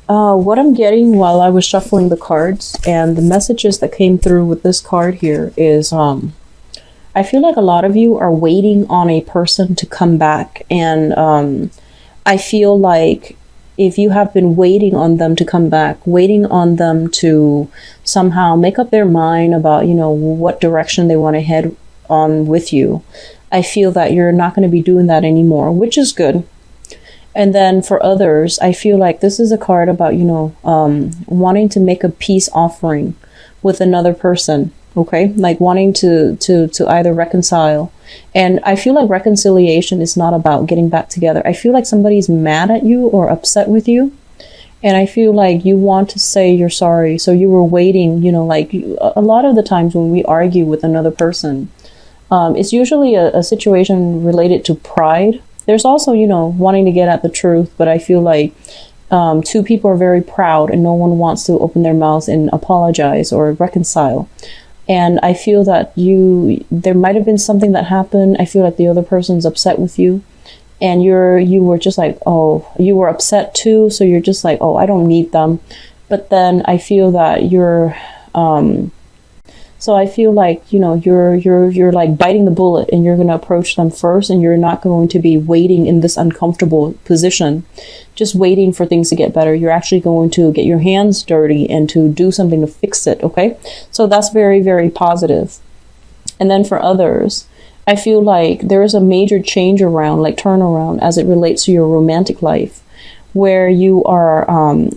What I'm getting while I was shuffling the cards and the messages that came through with this card here is I feel like a lot of you are waiting on a person to come back. And I feel like if you have been waiting on them to come back, waiting on them to somehow make up their mind about, what direction they want to head on with you, I feel that you're not going to be doing that anymore, which is good. And then for others, I feel like this is a card about, wanting to make a peace offering with another person. Okay, like wanting to either reconcile. And I feel like reconciliation is not about getting back together. I feel like somebody's mad at you or upset with you. And I feel like you want to say you're sorry. So you were waiting, like a lot of the times when we argue with another person, it's usually a situation related to pride. There's also, wanting to get at the truth. But I feel like two people are very proud and no one wants to open their mouths and apologize or reconcile. And I feel that there might have been something that happened. I feel like the other person's upset with you, and you were just like, oh, you were upset too. So you're just like, oh, I don't need them. But then I feel that so I feel like, you're like biting the bullet and you're going to approach them first, and you're not going to be waiting in this uncomfortable position, just waiting for things to get better. You're actually going to get your hands dirty and to do something to fix it. Okay. So that's very, very positive. And then for others, I feel like there is a major change around, like turnaround, as it relates to your romantic life, where you are,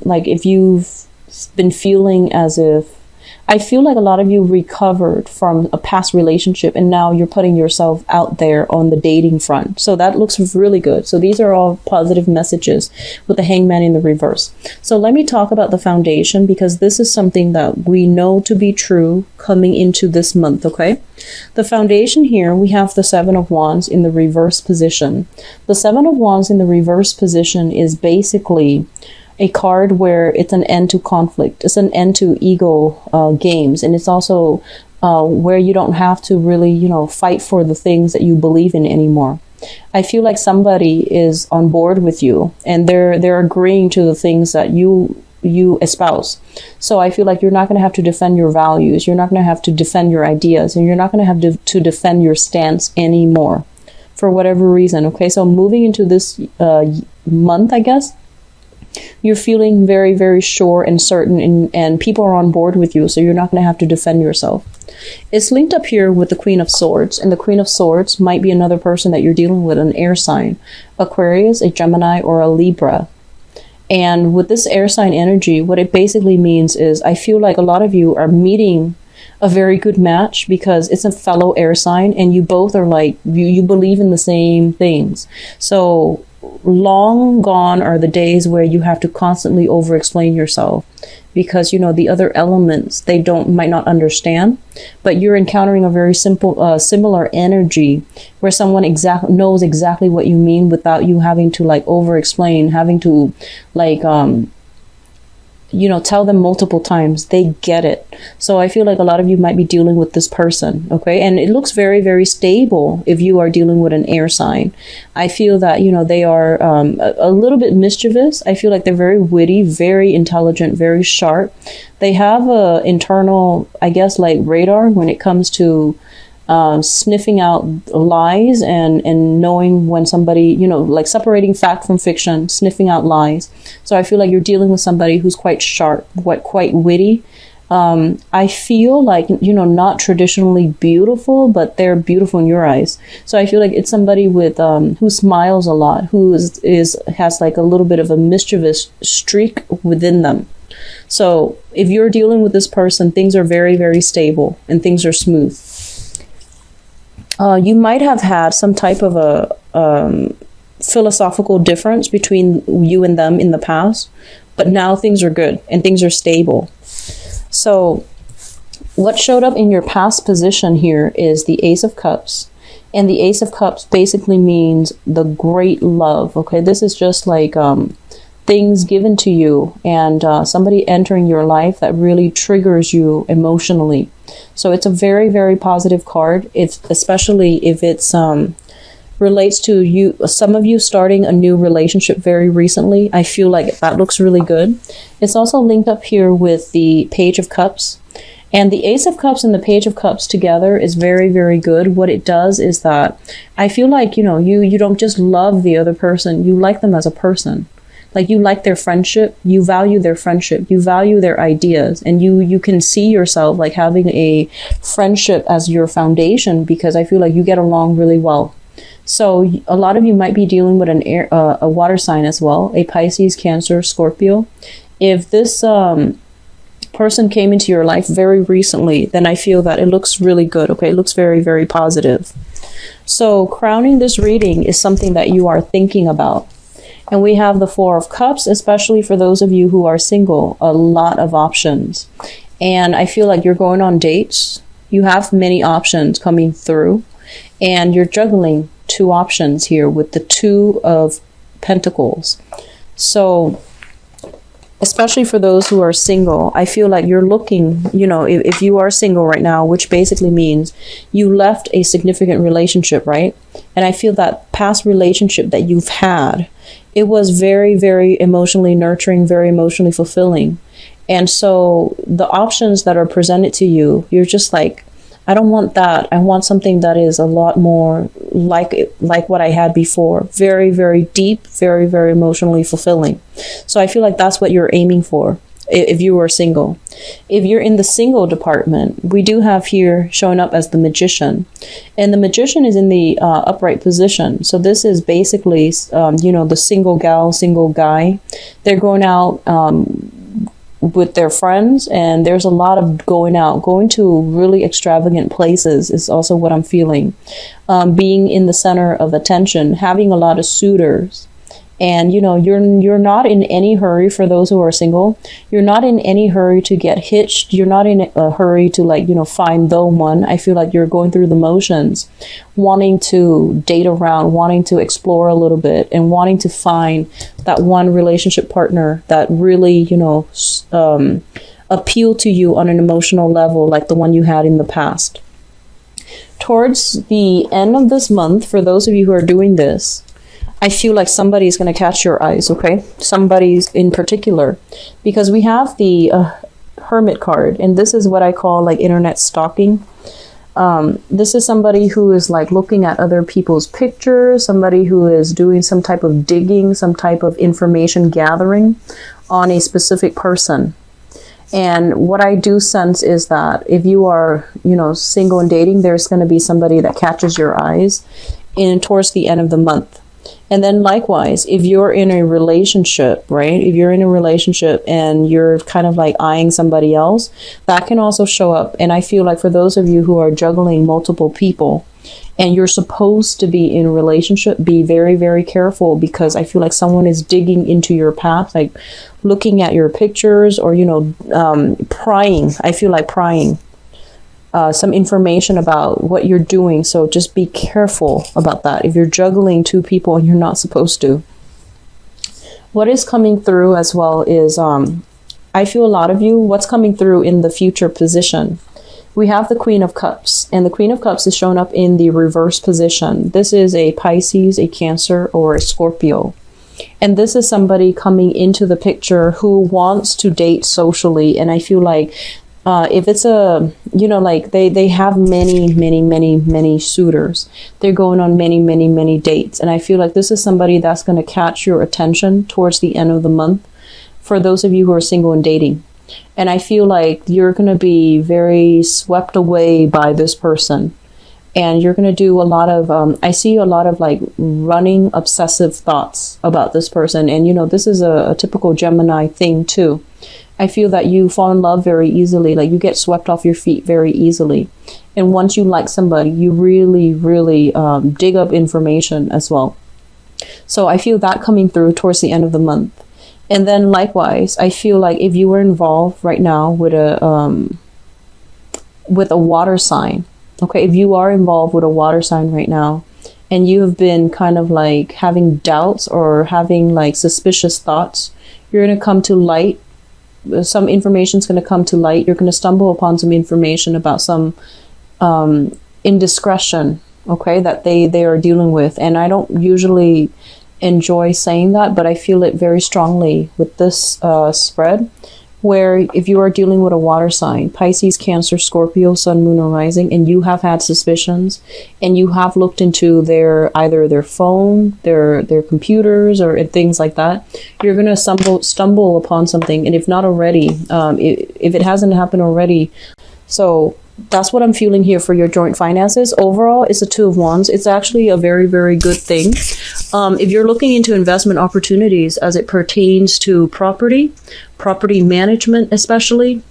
like if you've been feeling as if, I feel like a lot of you recovered from a past relationship and now you're putting yourself out there on the dating front. So that looks really good. So these are all positive messages with the Hangman in the reverse. So let me talk about the foundation, because this is something that we know to be true coming into this month, okay? The foundation here, we have the Seven of Wands in the reverse position. The Seven of Wands in the reverse position is basically a card where it's an end to conflict. It's an end to ego games. And it's also where you don't have to really, fight for the things that you believe in anymore. I feel like somebody is on board with you and they're agreeing to the things that you espouse. So I feel like you're not going to have to defend your values. You're not going to have to defend your ideas, and you're not going to have to defend your stance anymore for whatever reason. Okay, so moving into this month, I guess, you're feeling very, very sure and certain, and people are on board with you, so you're not going to have to defend yourself. It's linked up here with the Queen of Swords, and the Queen of Swords might be another person that you're dealing with, an air sign, Aquarius, a Gemini, or a Libra. And with this air sign energy, what it basically means is I feel like a lot of you are meeting a very good match because it's a fellow air sign and you both are like, you believe in the same things. So long gone are the days where you have to constantly over explain yourself because the other elements might not understand, but you're encountering a very simple similar energy where someone knows exactly what you mean without you having to like over explain, having to like tell them multiple times. They get it. So I feel like a lot of you might be dealing with this person, okay? And it looks very, very stable if you are dealing with an air sign. I feel that, they are a little bit mischievous. I feel like they're very witty, very intelligent, very sharp. They have a internal, I guess, like radar when it comes to sniffing out lies and knowing when somebody, like separating fact from fiction, sniffing out lies. So I feel like you're dealing with somebody who's quite sharp, quite witty. I feel like, not traditionally beautiful, but they're beautiful in your eyes. So I feel like it's somebody with who smiles a lot, who has like a little bit of a mischievous streak within them. So if you're dealing with this person, things are very, very stable and things are smooth. You might have had some type of a philosophical difference between you and them in the past, but now things are good and things are stable. So what showed up in your past position here is the Ace of Cups. And the Ace of Cups basically means the great love. Okay, this is just like things given to you and somebody entering your life that really triggers you emotionally. So it's a very, very positive card. Especially if it's relates to you, some of you starting a new relationship very recently. I feel like that looks really good. It's also linked up here with the Page of Cups. And the Ace of Cups and the Page of Cups together is very, very good. What it does is that I feel like, you don't just love the other person, you like them as a person. Like, you like their friendship, you value their friendship, you value their ideas, and you can see yourself like having a friendship as your foundation, because I feel like you get along really well. So a lot of you might be dealing with a water sign as well, a Pisces, Cancer, Scorpio. If this person came into your life very recently, then I feel that it looks really good. Okay, it looks very, very positive. So crowning this reading is something that you are thinking about. And we have the Four of Cups, especially for those of you who are single, a lot of options. And I feel like you're going on dates. You have many options coming through, and you're juggling two options here with the Two of Pentacles. So especially for those who are single, I feel like you're looking, if you are single right now, which basically means you left a significant relationship, right? And I feel that past relationship that you've had, it was very, very emotionally nurturing, very emotionally fulfilling. And so the options that are presented to you, you're just like, I don't want that. I want something that is a lot more like what I had before. Very, very deep, very, very emotionally fulfilling. So I feel like that's what you're aiming for if you are single. If you're in the single department, we do have here showing up as the Magician. And the Magician is in the upright position. So this is basically, the single gal, single guy. They're going out with their friends, and there's a lot of going out, going to really extravagant places is also what I'm feeling. Being in the center of attention, having a lot of suitors. And you're not in any hurry. For those who are single, you're not in any hurry to get hitched. You're not in a hurry to find the one. I feel like you're going through the motions, wanting to date around, wanting to explore a little bit, and wanting to find that one relationship partner that really appeal to you on an emotional level, like the one you had in the past. Towards the end of this month, for those of you who are doing this, I feel like somebody's going to catch your eyes, okay? Somebody's in particular. Because we have the Hermit card, and this is what I call like internet stalking. This is somebody who is like looking at other people's pictures, somebody who is doing some type of digging, some type of information gathering on a specific person. And what I do sense is that if you are, single and dating, there's going to be somebody that catches your eyes towards the end of the month. And then likewise, if you're in a relationship, right? If you're in a relationship and you're kind of like eyeing somebody else, that can also show up. And I feel like for those of you who are juggling multiple people and you're supposed to be in a relationship, be very, very careful, because I feel like someone is digging into your path, like looking at your pictures or, prying. I feel like prying. Some information about what you're doing. So just be careful about that if you're juggling two people and you're not supposed to. What is coming through as well is, I feel a lot of you, what's coming through in the future position. We have the Queen of Cups, and the Queen of Cups is shown up in the reverse position. This is a Pisces, a Cancer, or a Scorpio. And this is somebody coming into the picture who wants to date socially. And I feel like if it's they have many suitors. They're going on many dates. And I feel like this is somebody that's going to catch your attention towards the end of the month for those of you who are single and dating. And I feel like you're going to be very swept away by this person. And you're going to do a lot of, I see a lot of like running obsessive thoughts about this person. And, this is a typical Gemini thing too. I feel that you fall in love very easily, like you get swept off your feet very easily. And once you like somebody, you really, really dig up information as well. So I feel that coming through towards the end of the month. And then likewise, I feel like if you were involved right now with a water sign, okay, if you are involved with a water sign right now, and you have been kind of like having doubts or having like suspicious thoughts, you're going to come to light. Some information is going to come to light. You're going to stumble upon some information about some indiscretion okay, that they are dealing with. And I don't usually enjoy saying that, but I feel it very strongly with this spread, where if you are dealing with a water sign, Pisces, Cancer, Scorpio, Sun, Moon, or Rising, and you have had suspicions, and you have looked into either their phone, their computers, or things like that, you're gonna stumble upon something. And if not already, if it hasn't happened already, so that's what I'm feeling here for your joint finances. Overall, it's a Two of Wands. It's actually a very, very good thing. If you're looking into investment opportunities as it pertains to property management especially,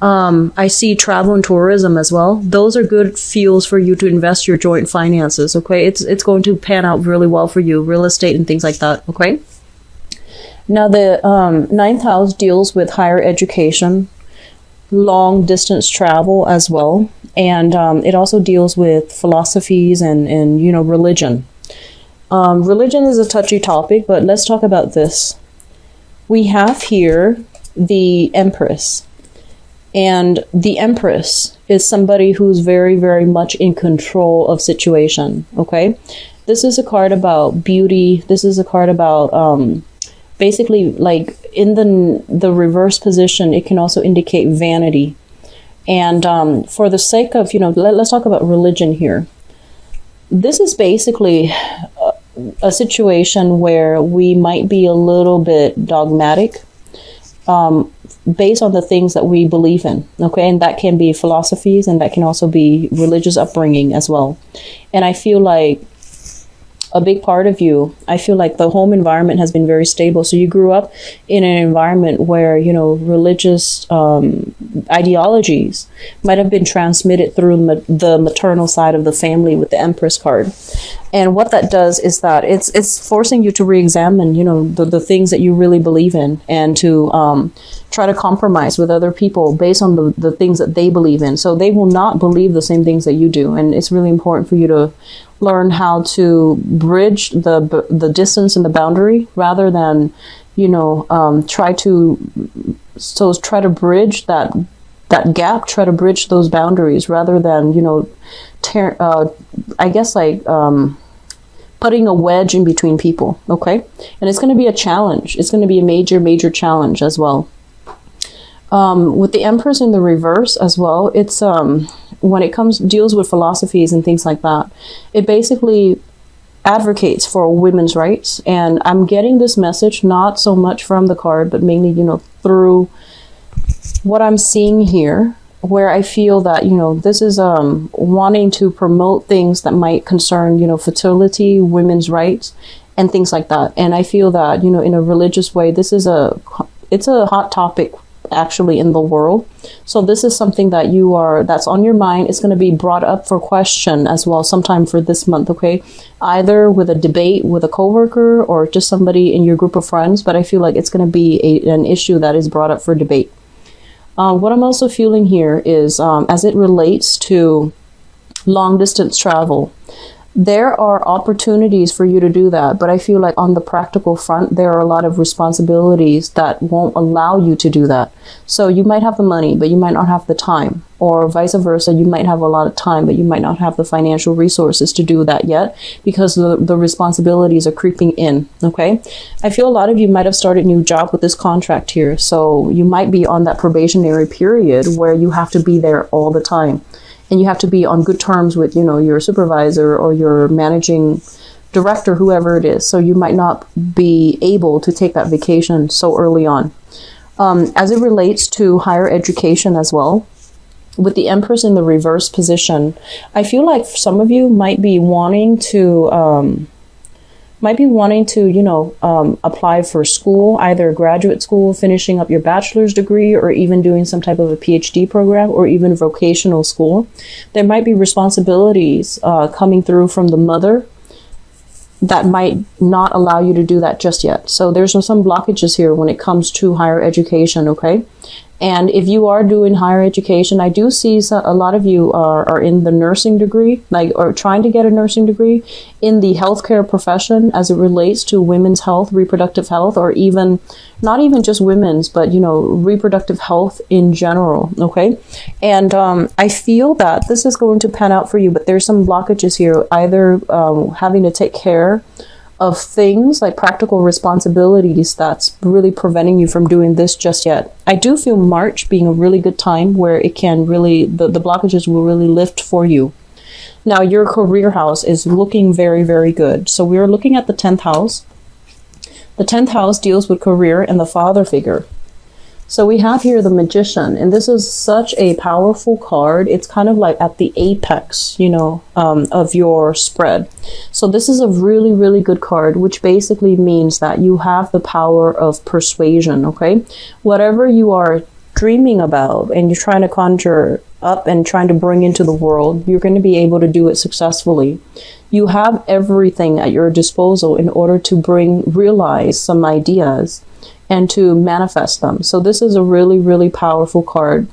I see travel and tourism as well. Those are good fields for you to invest your joint finances, okay? It's going to pan out really well for you, real estate and things like that, okay? Now, the ninth house deals with higher education, long distance travel as well, and it also deals with philosophies and you know, religion. Religion is a touchy topic, but let's talk about this. We have here the Empress, and the Empress is somebody who's very, very much in control of situation, okay? This is a card about beauty. This is a card about basically, like, in the reverse position, it can also indicate vanity. And for the sake of, you know, let's talk about religion here. This is basically a situation where we might be a little bit dogmatic based on the things that we believe in, okay? And that can be philosophies, and that can also be religious upbringing as well. And I feel like a big part of you, I feel like the home environment has been very stable. So you grew up in an environment where, you know, religious ideologies might have been transmitted through the maternal side of the family with the Empress card. And what that does is that it's forcing you to re-examine, you know, the things that you really believe in, and to try to compromise with other people based on the things that they believe in. So they will not believe the same things that you do. And it's really important for you to learn how to bridge the distance and the boundary, rather than, you know, try to bridge that gap, try to bridge those boundaries, rather than, you know, I guess, like, putting a wedge in between people, okay? And it's going to be a challenge. It's going to be a major, major challenge as well. With the Empress in the reverse as well, it's when it deals with philosophies and things like that, it basically advocates for women's rights. And I'm getting this message not so much from the card, but mainly, you know, through what I'm seeing here, where I feel that, you know, this is wanting to promote things that might concern, you know, fertility, women's rights, and things like that. And I feel that, you know, in a religious way, it's a hot topic actually in the world. So this is something that that's on your mind. It's going to be brought up for question as well sometime for this month, okay? Either with a debate with a coworker or just somebody in your group of friends, but I feel like it's going to be an issue that is brought up for debate. What I'm also feeling here is, as it relates to long distance travel, there are opportunities for you to do that, but I feel like on the practical front, there are a lot of responsibilities that won't allow you to do that. So you might have the money, but you might not have the time, or vice versa. You might have a lot of time, but you might not have the financial resources to do that yet, because the responsibilities are creeping in, okay? I feel a lot of you might have started a new job with this contract here. So you might be on that probationary period where you have to be there all the time. And you have to be on good terms with, you know, your supervisor or your managing director, whoever it is. So you might not be able to take that vacation so early on. As it relates to higher education as well, with the Empress in the reverse position, I feel like some of you might be wanting to, you know, apply for school, either graduate school, finishing up your bachelor's degree, or even doing some type of a PhD program, or even vocational school. There might be responsibilities coming through from the mother that might not allow you to do that just yet. So there's some blockages here when it comes to higher education, okay? And if you are doing higher education, I do see a lot of you are in the nursing degree, or trying to get a nursing degree in the healthcare profession as it relates to women's health, reproductive health, or even not even just women's, but, you know, reproductive health in general. Okay. And I feel that this is going to pan out for you, but there's some blockages here, either having to take care of things like practical responsibilities that's really preventing you from doing this just yet. I do feel March being a really good time where it can really, the blockages will really lift for you. Now, your career house is looking very, very good. So we're looking at the 10th house. The 10th house deals with career and the father figure. So we have here the Magician, and this is such a powerful card. It's kind of like at the apex, you know, of your spread. So this is a really, really good card, which basically means that you have the power of persuasion, okay? Whatever you are dreaming about and you're trying to conjure up and trying to bring into the world, you're going to be able to do it successfully. You have everything at your disposal in order to realize some ideas and to manifest them. So this is a really, really powerful card.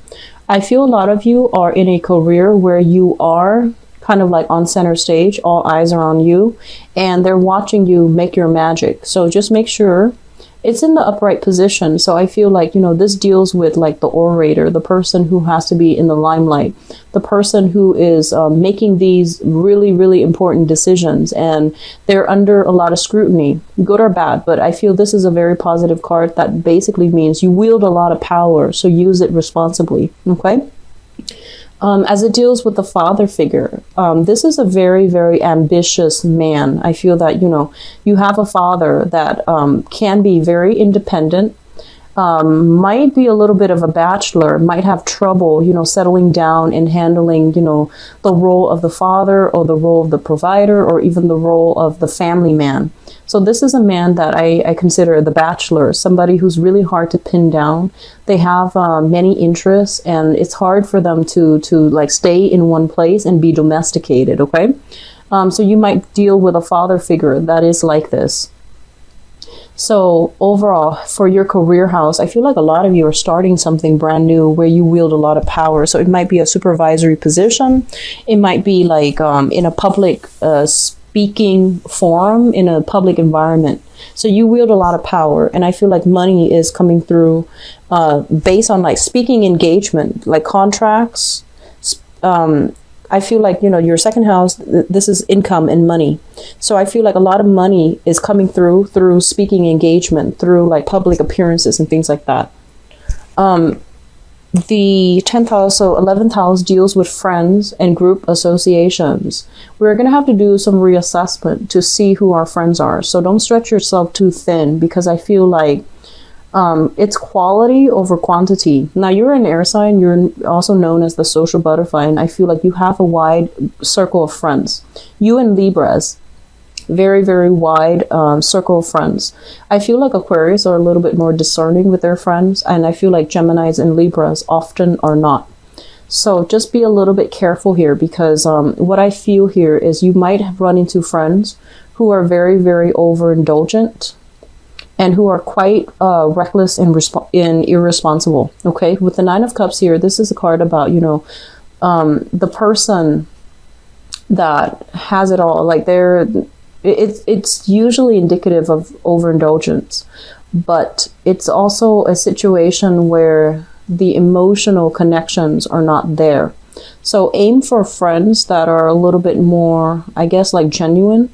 I feel a lot of you are in a career where you are kind of like on center stage, all eyes are on you, and they're watching you make your magic. So just make sure it's in the upright position. So I feel like, you know, this deals with like the orator, the person who has to be in the limelight, the person who is making these really, really important decisions, and they're under a lot of scrutiny, good or bad. But I feel this is a very positive card that basically means you wield a lot of power, so use it responsibly, okay? As it deals with the father figure, this is a very, very ambitious man. I feel that, you know, you have a father that can be very independent, might be a little bit of a bachelor, might have trouble, you know, settling down and handling, you know, the role of the father or the role of the provider or even the role of the family man. So this is a man that I consider the bachelor, somebody who's really hard to pin down. They have many interests, and it's hard for them to like stay in one place and be domesticated, okay? So you might deal with a father figure that is like this. So overall, for your career house, I feel like a lot of you are starting something brand new where you wield a lot of power. So it might be a supervisory position. It might be like in a public speaking forum, in a public environment. So you wield a lot of power, and I feel like money is coming through based on like speaking engagement, like contracts. I feel like, you know, your second house, this is income and money. So I feel like a lot of money is coming through speaking engagement, through like public appearances and things like that. The 10th house, so 11th house, deals with friends and group associations. We're going to have to do some reassessment to see who our friends are. So don't stretch yourself too thin, because I feel like it's quality over quantity. Now, you're an air sign. You're also known as the social butterfly, and I feel like you have a wide circle of friends. You and Libras, very, very wide circle of friends. I feel like Aquarius are a little bit more discerning with their friends, and I feel like Geminis and Libras often are not. So just be a little bit careful here, because what I feel here is you might have run into friends who are very, very overindulgent and who are quite reckless and irresponsible. Okay, with the 9 of Cups here, this is a card about, you know, the person that has it all. Like it's usually indicative of overindulgence, but it's also a situation where the emotional connections are not there. So aim for friends that are a little bit more, I guess, like genuine,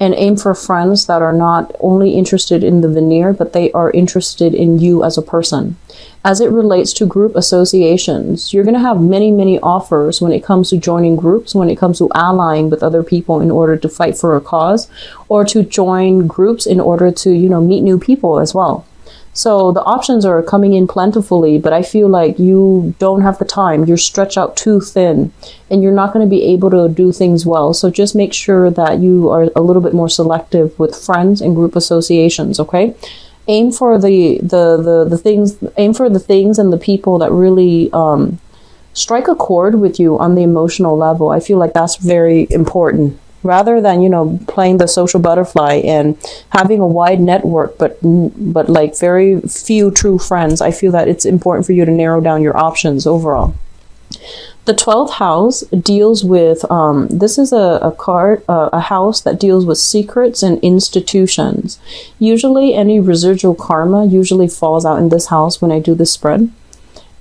and aim for friends that are not only interested in the veneer, but they are interested in you as a person. As it relates to group associations, you're going to have many, many offers when it comes to joining groups, when it comes to allying with other people in order to fight for a cause, or to join groups in order to, you know, meet new people as well. So the options are coming in plentifully, but I feel like you don't have the time. You're stretched out too thin, and you're not going to be able to do things well. So just make sure that you are a little bit more selective with friends and group associations, okay? Aim for the things and the people that really strike a chord with you on the emotional level. I feel like that's very important. Rather than, you know, playing the social butterfly and having a wide network, but like very few true friends, I feel that it's important for you to narrow down your options overall. The 12th house deals with, this is a card, a house that deals with secrets and institutions. Usually any residual karma usually falls out in this house when I do this spread.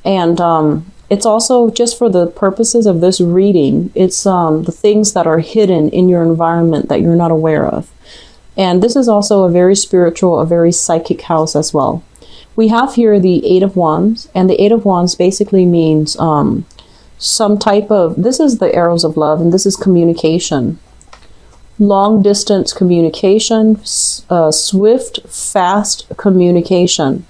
And it's also, just for the purposes of this reading, it's the things that are hidden in your environment that you're not aware of. And this is also a very spiritual, a very psychic house as well. We have here the 8 of Wands, and the 8 of Wands basically means some type of, this is the arrows of love, and this is communication. Long distance communication, swift, fast communication.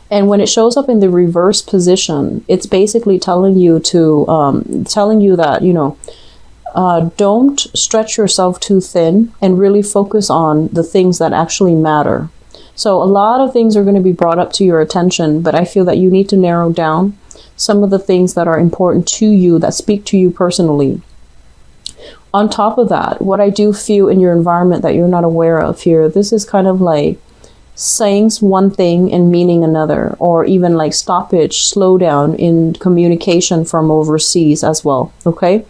And when it shows up in the reverse position, it's basically telling you to, that, you know, don't stretch yourself too thin and really focus on the things that actually matter. So a lot of things are going to be brought up to your attention, but I feel that you need to narrow down some of the things that are important to you, that speak to you personally. On top of that, what I do feel in your environment that you're not aware of here, this is kind of like saying one thing and meaning another, or even like stoppage, slow down in communication from overseas as well. Okay,